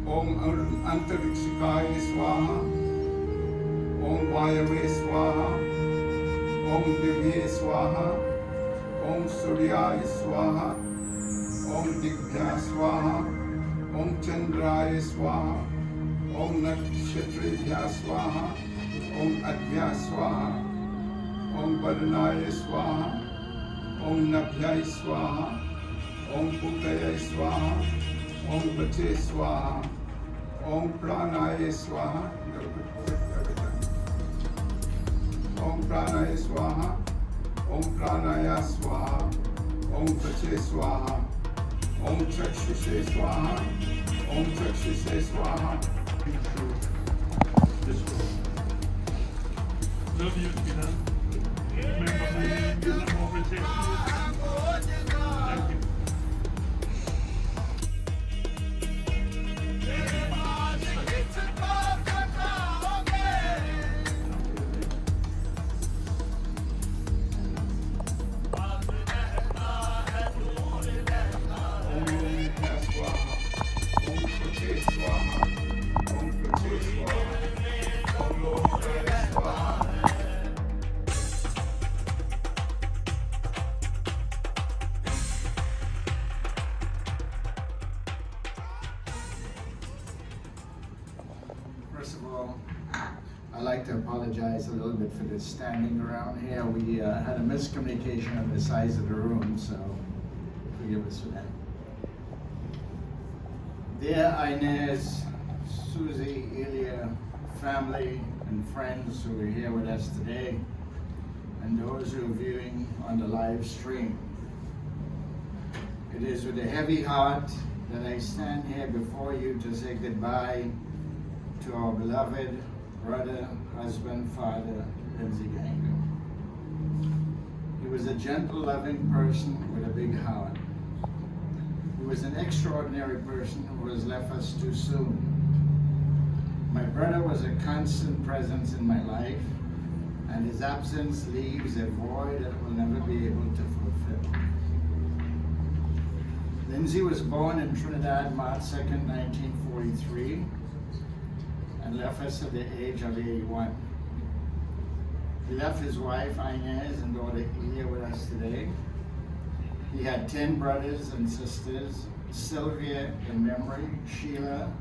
ओम अंतरिक्षिकाय स्वाहा, ओम वायवे स्वाहा, ओम दिव्ये स्वाहा, ओम सूर्याय स्वाहा, ओम दिग्भ्या स्वाहा, ओम चंद्राय स्वाहा, ओम नक्षत्रेभ्यः स्वाहा, ओम अद्भ्या स्वाहा, ओम वरुणाय स्वाहा, ओम नभ्याय स्वाहा, ओम पूतये स्वाहा, ओम वचे स्वाहा, ओम प्राणाय स्वाहा, ओम प्राणाय स्वाहा, ओम प्राणाय स्वाहा, ओम वचे स्वाहा, ओम चक्षुषे स्वाहा, ओम चक्षुषे स्वाहा. Love you, Tina. Remember my name, you know, meditation. Thank you. First of all, I'd like to apologize a little bit for this standing around here. We had a miscommunication on the size of the room, so forgive us for that. Dear Inez, Susie, Ilya, family and friends who are here with us today, and those who are viewing on the live stream, it is with a heavy heart that I stand here before you to say goodbye to our beloved brother, husband, father, Lindsay Ganga. He was a gentle, loving person with a big heart. He was an extraordinary person who has left us too soon. My brother was a constant presence in my life, and his absence leaves a void that we'll never be able to fulfill. Lindsay was born in Trinidad, March 2nd, 1943, and left us at the age of 81. He left his wife Inez and daughter Ilya with us today. He had 10 brothers and sisters, Sylvia in memory, Sheila,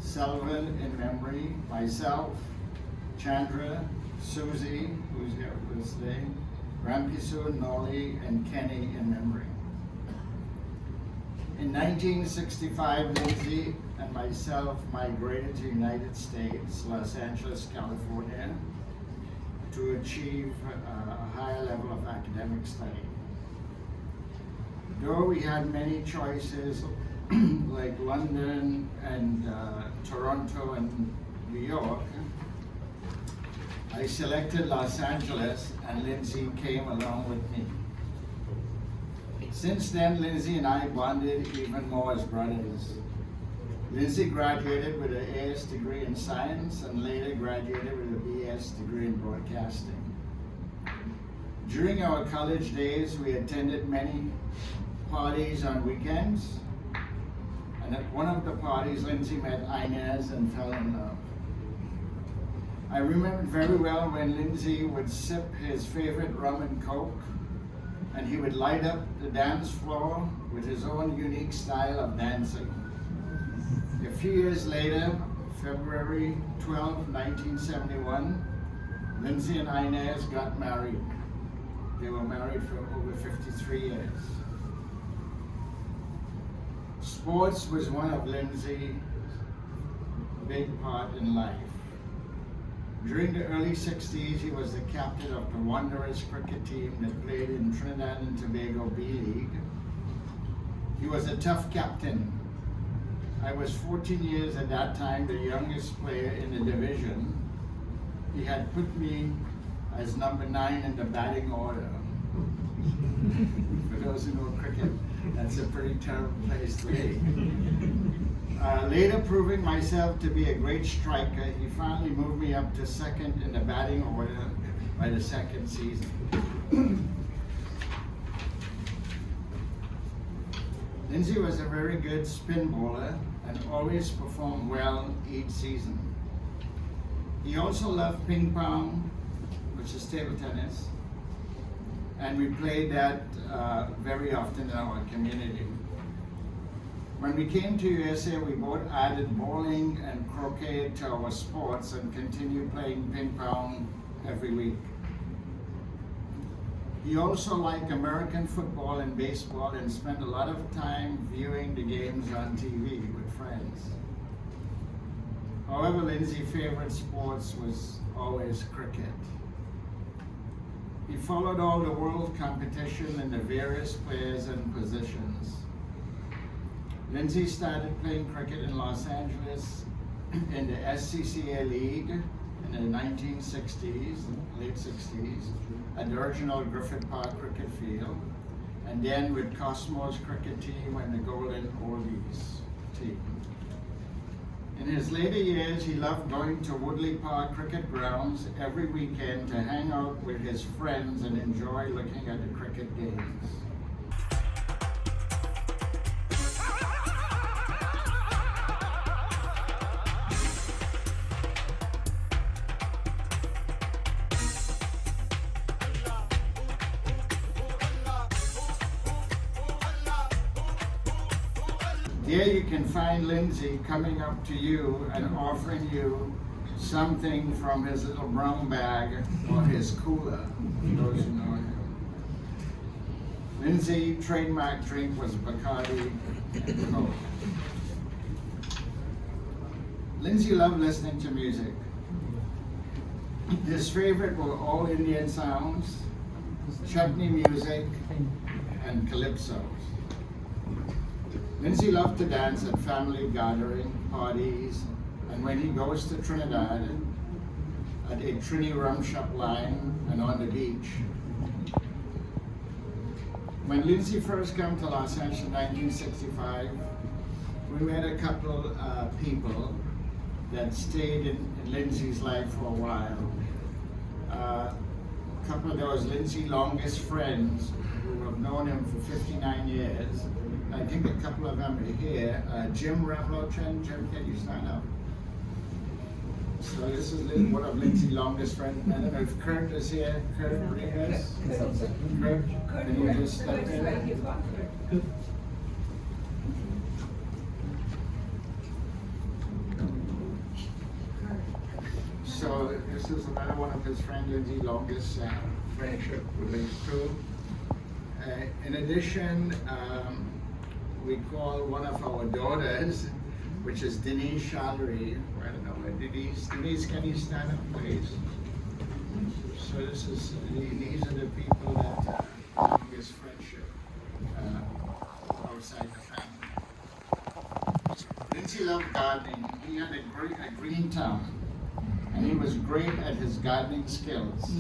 Selvin in memory, myself, Chandra, Susie, who's here with us today, Rampisu, Noli, and Kenny in memory. In 1965, Lindsay and myself migrated to the United States, Los Angeles, California, to achieve a higher level of academic study. Though we had many choices like London and Toronto and New York, I selected Los Angeles and Lindsay came along with me. Since then, Lindsay and I bonded even more as brothers. Lindsay graduated with an AS degree in science and later graduated with a BS degree in broadcasting. During our college days, we attended many parties on weekends, and at one of the parties, Lindsay met Inez and fell in love. I remember very well when Lindsay would sip his favorite rum and coke, and he would light up the dance floor with his own unique style of dancing. A few years later, February 12, 1971, Lindsay and Inez got married. They were married for over 53 years. Sports was one of Lindsay's big part in life. During the early 60s, he was the captain of the Wanderers cricket team that played in Trinidad and Tobago B-League. He was a tough captain. I was 14 years at that time the youngest player in the division. He had put me as number 9 in the batting order. For those who know cricket, that's a pretty terrible place to be. Later proving myself to be a great striker, he finally moved me up to second in the batting order by the second season. Lindsay was a very good spin bowler and always performed well each season. He also loved ping pong, which is table tennis, and we played that very often in our community. When we came to USA, we both added bowling and croquet to our sports and continued playing ping pong every week. He also liked American football and baseball and spent a lot of time viewing the games on TV with friends. However, Lindsay's favorite sports was always cricket. He followed all the world competition and the various players and positions. Lindsay started playing cricket in Los Angeles in the SCCA League in the 1960s, late 60s, at the original Griffith Park cricket field, and then with Cosmos cricket team and the Golden Oldies team. In his later years, he loved going to Woodley Park cricket grounds every weekend to hang out with his friends and enjoy looking at the cricket games. There you can find Lindsay coming up to you and offering you something from his little brown bag or his cooler, for those who know him. Lindsay's trademark drink was Bacardi and Coke. Lindsay loved listening to music. His favorite were all Indian sounds, chutney music, and calypsos. Lindsay loved to dance at family gathering, parties, and when he goes to Trinidad, at a Trini rum shop line and on the beach. When Lindsay first came to Los Angeles in 1965, we met a couple of people that stayed in Lindsay's life for a while. A couple of those Lindsay's longest friends who have known him for 59 years. I think a couple of them are here. Jim Ramlochan. Jim, can you stand up? So this is one of Lindsay's longest friends. I don't know if Kurt is here. Kurt Rodriguez? Kurt, can you just step in? So this is another one of his friends, Lindsay's longest friendship relates to. In addition, we call one of our daughters, which is Denise Shallery. I don't know where Denise. Denise, can you stand up, please? So these are the people that longest friendship outside the family. Lindsay loved gardening. He had a green thumb, and he was great at his gardening skills.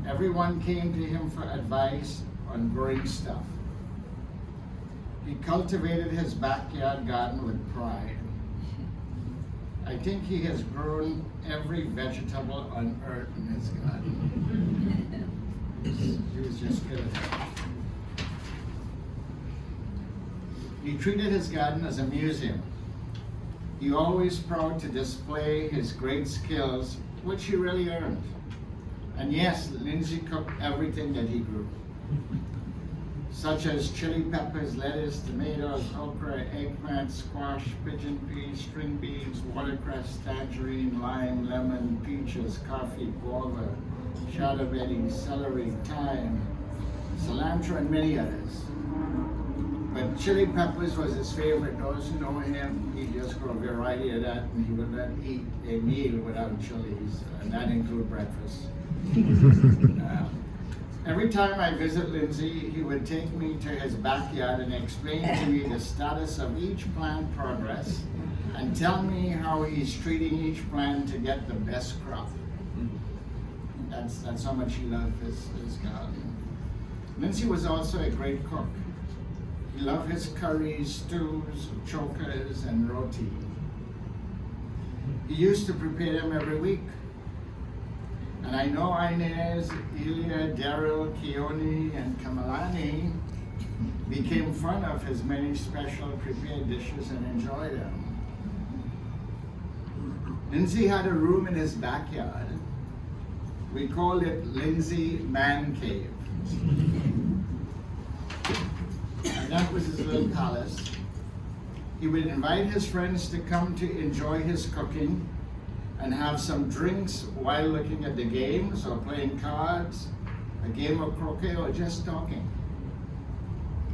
Everyone came to him for advice on growing stuff. He cultivated his backyard garden with pride. I think he has grown every vegetable on earth in his garden. He was just good at it. He treated his garden as a museum. He always proud to display his great skills, which he really earned. And yes, Lindsay cooked everything that he grew, such as chili peppers, lettuce, tomatoes, okra, eggplant, squash, pigeon peas, string beans, watercress, tangerine, lime, lemon, peaches, coffee, guava, shallot berries, celery, thyme, cilantro, and many others. But chili peppers was his favorite. Those who know him, he just grew a variety of that, and he would not eat a meal without chilies, and that include breakfast. Every time I visit Lindsay, he would take me to his backyard and explain to me the status of each plant progress and tell me how he's treating each plant to get the best crop. That's how much he loved his garden. Lindsay was also a great cook. He loved his curries, stews, chokers, and roti. He used to prepare them every week. And I know Inez, Ilya, Daryl, Keone, and Kamalani became fond of his many special prepared dishes and enjoyed them. Lindsay had a room in his backyard. We called it Lindsay Man Cave. And that was his little palace. He would invite his friends to come to enjoy his cooking and have some drinks while looking at the games or playing cards, a game of croquet, or just talking.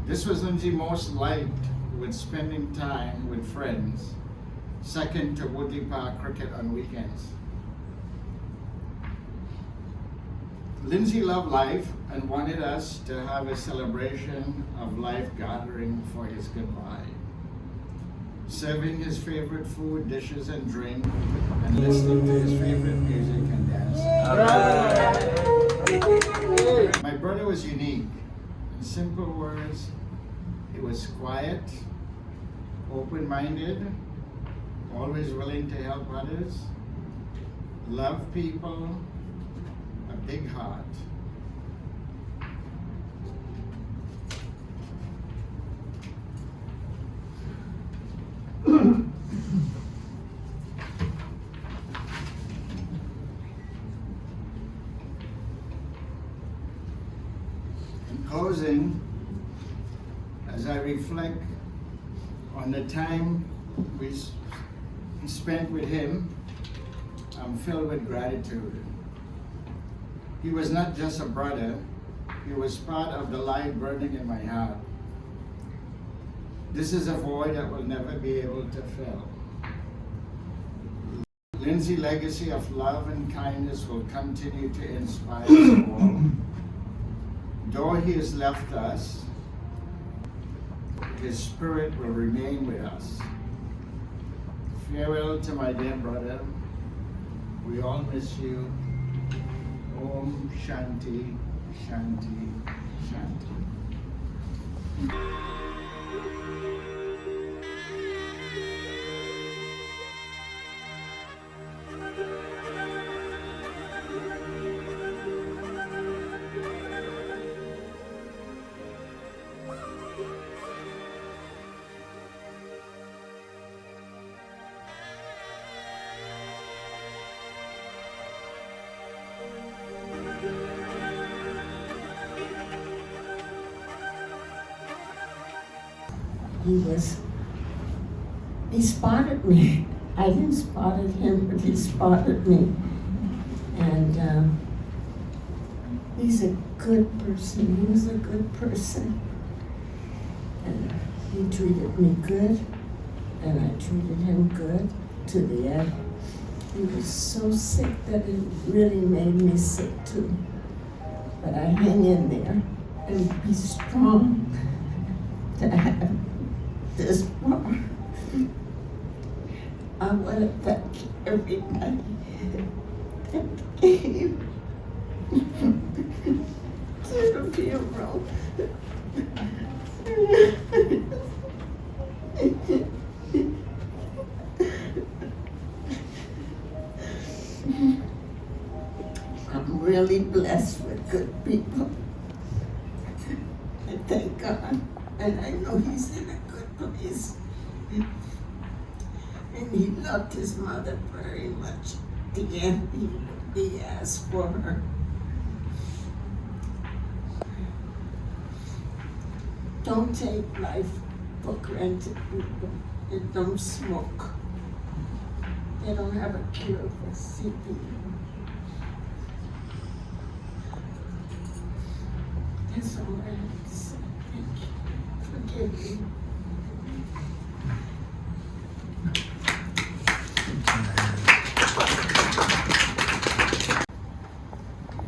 This was Lindsay most liked, with spending time with friends, second to Woodley Park cricket on weekends. Lindsay loved life and wanted us to have a celebration of life gathering for his goodbye, serving his favorite food, dishes, and drink, and listening to his favorite music and dance. My brother was unique. In simple words, he was quiet, open-minded, always willing to help others, love people, a big heart. In closing, as I reflect on the time we spent with him, I'm filled with gratitude. He was not just a brother, he was part of the light burning in my heart. This is a void that will never be able to fill. Lindsay's legacy of love and kindness will continue to inspire us all. Though he has left us, his spirit will remain with us. Farewell to my dear brother. We all miss you. Om Shanti, Shanti, Shanti. He spotted me. I didn't spotted him, but he spotted me. And he's a good person. He was a good person. And he treated me good, and I treated him good to the end. He was so sick that it really made me sick too. But I hang in there and be strong to have this far. I want to thank everybody that came to the funeral. I'm really blessed with good people. I thank God, and I know He's in a good place. And he loved his mother very much. At the end, he asked for her. Don't take life for granted, people. And don't smoke. They don't have a cure for CP. That's all I have to say. Thank you. Forgive me.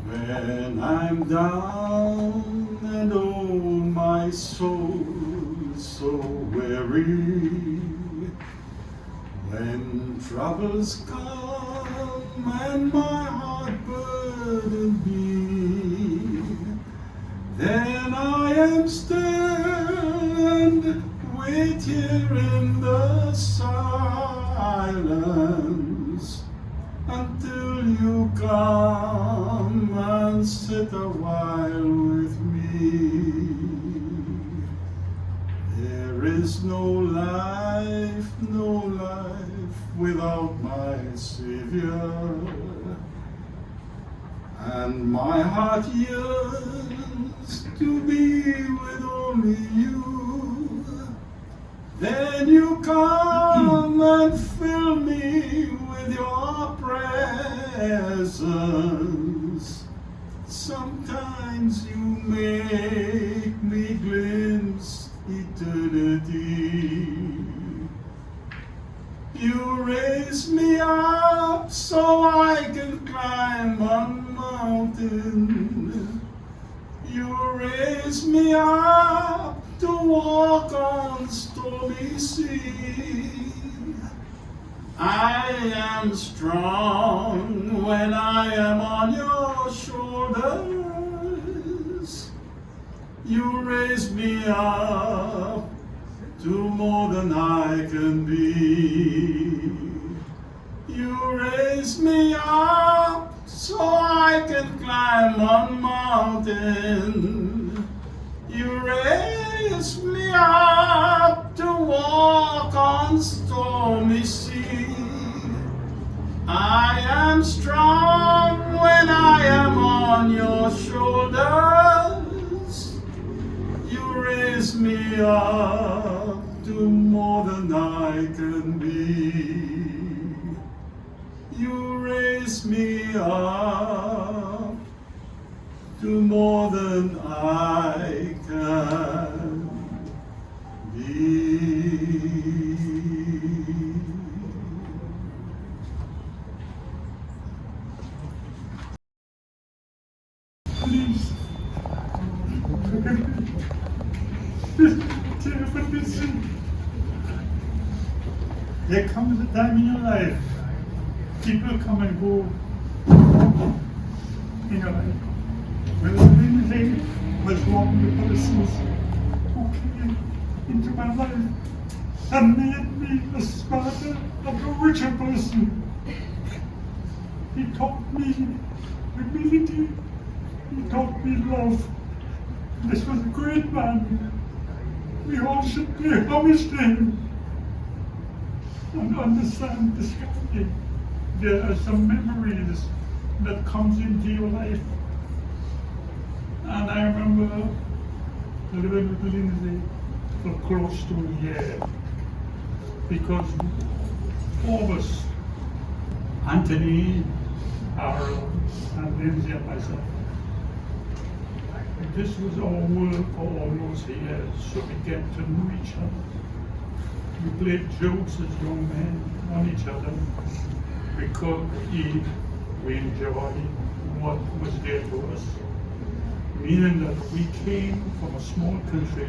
When I'm down and oh my soul so weary, when troubles come and my heart burdened be, then I am still and wait here in the silence until you come and sit a while with me. is no life without my Savior. And my heart yearns to be with only you. Then you come and fill me with your presence. Sometimes you make me glimpse eternity. You raise me up so I can climb one mountain. You raise me up to walk on stormy sea. I am strong when I am on your shoulders. You raise me up to more than I can be. You raise me up so I can climb one mountain. You raise me up to walk on stormy sea. I am strong when I am on your shoulders. You raise me up to more than I can be. You raise me up to more than I can be. Please, forgive me. There comes a time in your life, people come and go in your life. When Lindsay was one of the persons who came into my life and made me a smarter and a richer person. He taught me humility, he taught me love. This was a great man. We all should pay homage to him and understand this guy. There are some memories that comes into your life. And I remember living with Lindsay for close to a year because all of us, Anthony, Harold, and Lindsay and myself, this was our world for all those years, so we get to know each other. We played jokes as young men on each other. We could eat, we enjoyed what was there to us. Meaning that we came from a small country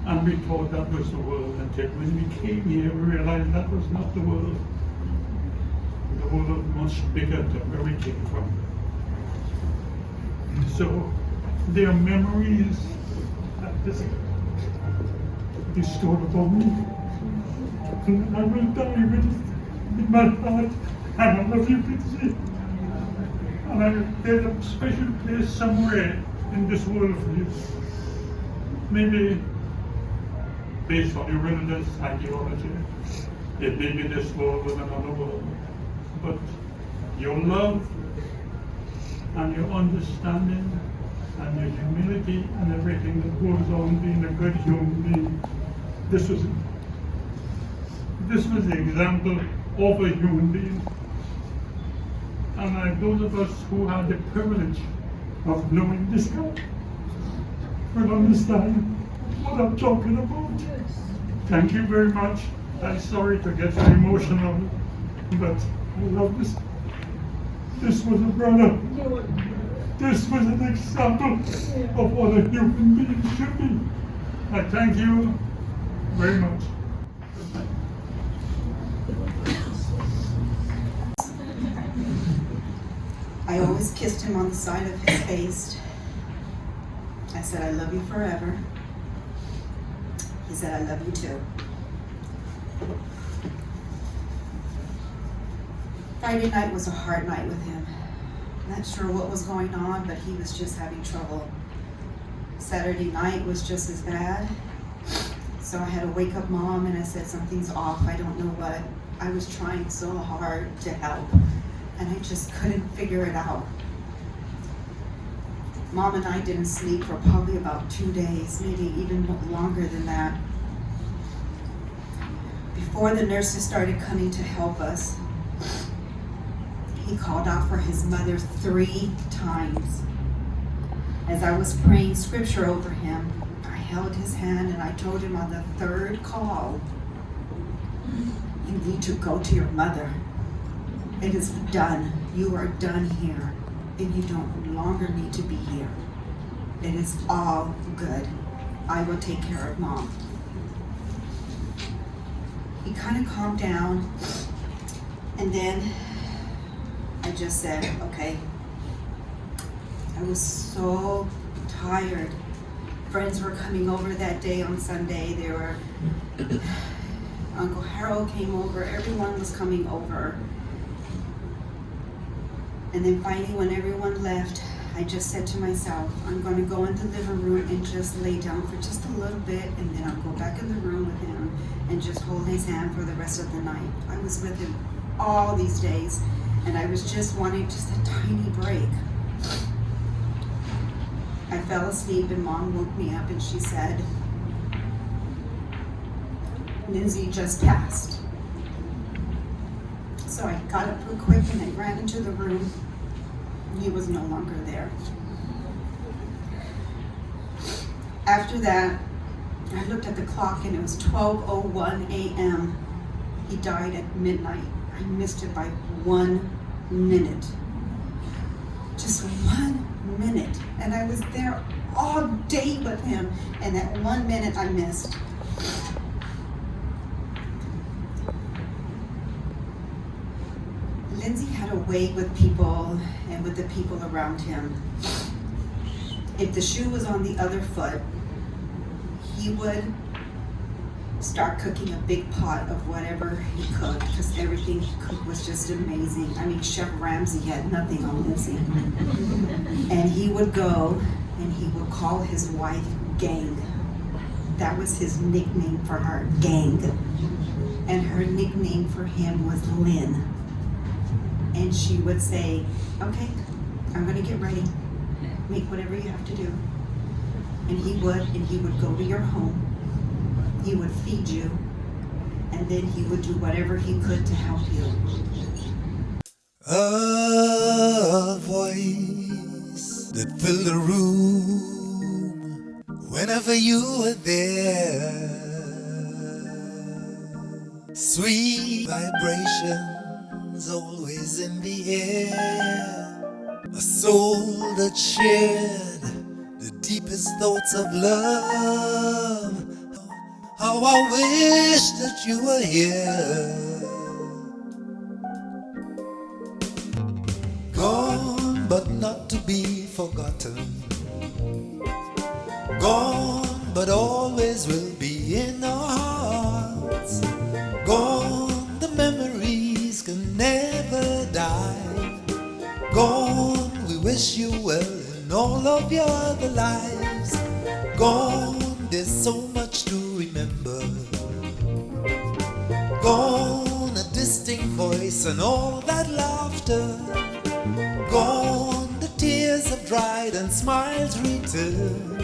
and we thought that was the world, until when we came here we realized that was not the world. The world was much bigger than where we came from. So there are memories that this bestowed upon me. And I will die with it in my heart. And I love you, Lindsay. And there's a special place somewhere in this world for you. Maybe based on your religious ideology, it may be this world with another world. But your love and your understanding and your humility and everything that goes on being a good human being, this was the example of a human being. And those of us who had the privilege of knowing this guy will understand what I'm talking about. Thank you very much. I'm sorry to get so emotional, but I love this. This was a brother. This was an example of what a human being should be. I thank you very much. I always kissed him on the side of his face. I said, I love you forever. He said, I love you too. Friday night was a hard night with him. Not sure what was going on, but he was just having trouble. Saturday night was just as bad. So I had to wake up Mom, and I said, something's off, I don't know what. I was trying so hard to help, and I just couldn't figure it out. Mom and I didn't sleep for probably about 2 days, maybe even longer than that. Before the nurses started coming to help us, he called out for his mother 3 times. As I was praying scripture over him, I held his hand and I told him on the 3rd call, you need to go to your mother. It is done. You are done here, and you don't longer need to be here. It is all good. I will take care of Mom. He kind of calmed down, and then I just said, okay. I was so tired. Friends were coming over that day on Sunday. They were, Uncle Harold came over, everyone was coming over. And then finally, when everyone left, I just said to myself, I'm going to go in the living room and just lay down for just a little bit, and then I'll go back in the room with him and just hold his hand for the rest of the night. I was with him all these days, and I was just wanting just a tiny break. I fell asleep, and Mom woke me up, and she said, Lindsay just passed. So I got up real quick and I ran into the room. He was no longer there. After that, I looked at the clock and it was 12:01 a.m. He died at midnight. I missed it by 1 minute. Just 1 minute. And I was there all day with him, and that 1 minute I missed. Lindsay had a way with people and with the people around him. If the shoe was on the other foot, he would start cooking a big pot of whatever he cooked, because everything he cooked was just amazing. I mean, Chef Ramsay had nothing on Lindsay. And he would go and he would call his wife Gang. That was his nickname for her, Gang. And her nickname for him was Lynn. And she would say, okay, I'm gonna get ready. Make whatever you have to do. And he would go to your home. He would feed you, and then he would do whatever he could to help you. A voice that filled the room whenever you were there. Sweet vibrations always in the air. A soul that shared the deepest thoughts of love. How I wish that you were here. Gone but not to be forgotten. Gone but always will be in our hearts. Gone, the memories can never die. Gone, we wish you well in all of your other lives. Gone, there's so much to remember. Gone, a distinct voice and all that laughter. Gone, the tears have dried and smiles return.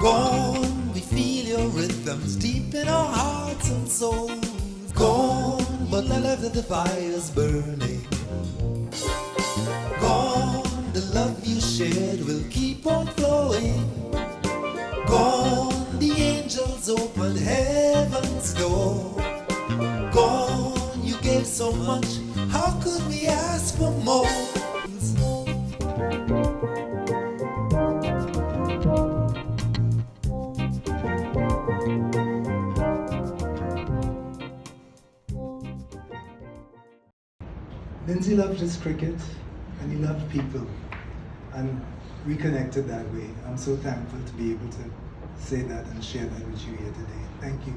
Gone, we feel your rhythms deep in our hearts and souls. Gone, but love the fire's burning. Gone, the love you shared will keep on flowing. Gone, the angels opened heaven's door. Gone, you gave so much, how could we ask for more? Lindsay loved his cricket and he loved people, and we connected that way. I'm so thankful to be able to say that and share that with you here today. Thank you.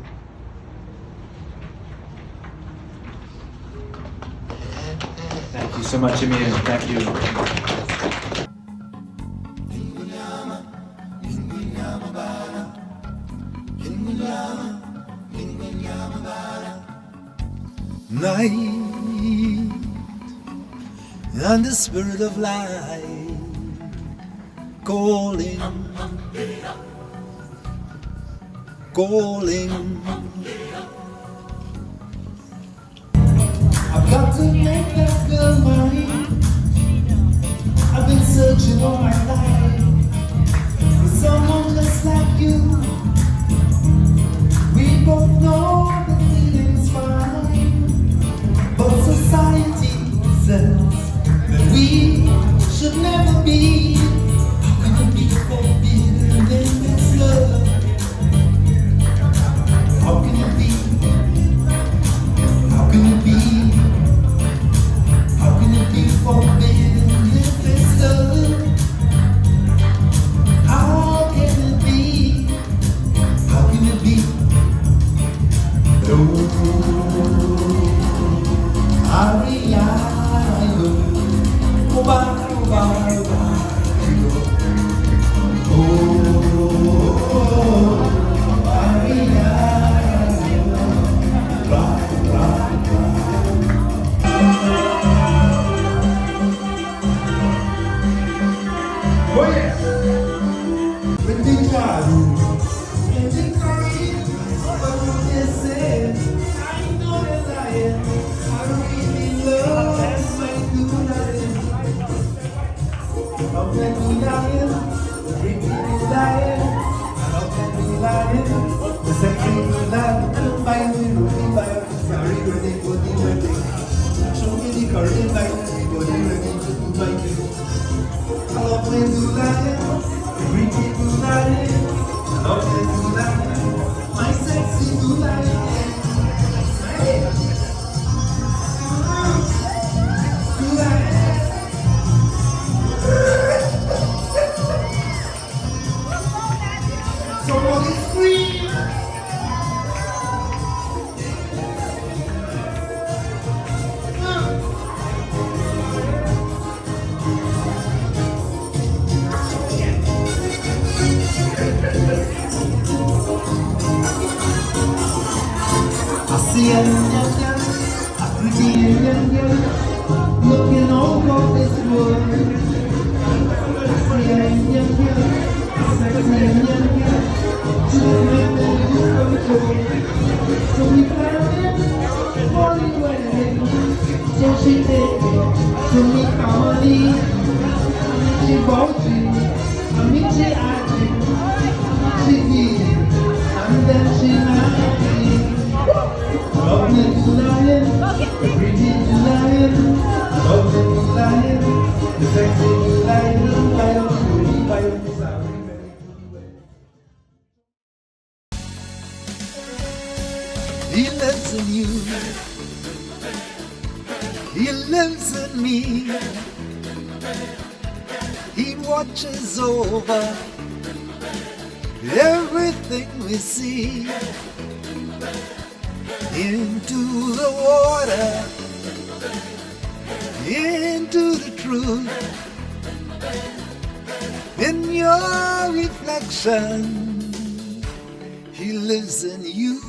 Thank you so much, Emil. Thank you. night and the spirit of light calling, calling. I've got to make that girl mine. I've been searching all my life for someone just like you. We both know the feeling's fine, but society says that we should never be. How can it be forbidden in this love? How can it be? How can it be? How can it be forbidden if it's love? How can it be? How can it be? No, my sexy somebody scream. I see a young girl, a pretty young girl, looking over this world. I see a young girl, a sexy young girl, she make me lose control. So we found it, falling wedding. So she take me to me family. She bought you, I mean she acted, she did, and then she married me. Love me to lion, pretty to lion, love me to lion, the sexy to lion, lion to lion. He lives in you, he lives in me, he watches over everything we see. Into the water, into the truth, in your reflection, he lives in you.